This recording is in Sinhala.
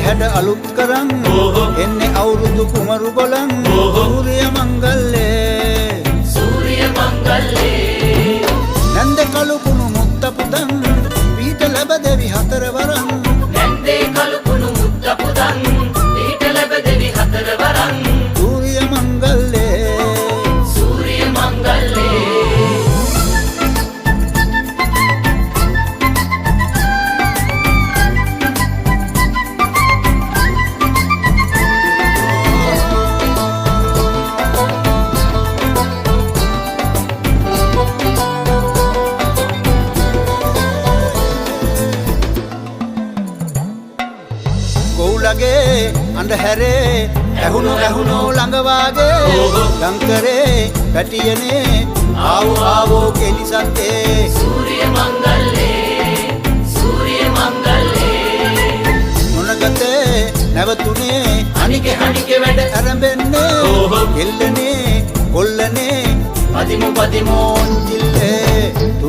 හැඩ අලුත් කරන් එන්නේ අවුරුදු කුමරු බලන් සූර්ය මංගල්ලේ නැන්ද කළු කුණු මුත්ත පුදන් පීඨ ලැබ දෙවි හතර වරන් නැන්දේ කළු කුණු මුත්ත පුදන් පීඨ ලැබ දෙවි හතර වරන් සූර්ය මංගල්ලේ ගොවුලගේ අඳුරේ ඇහුණු ළඟ වාගේ ලංකරේ පැටියනේ ආවෝ කෙලිසත්තේ සූර්ය මංගල්ලේ මොනගතේ නැවතුනේ අනිකේ වැඩ ආරම්භෙන්නේ කෙල්ලනේ කොල්ලනේ පදිමු ජිල්ලේ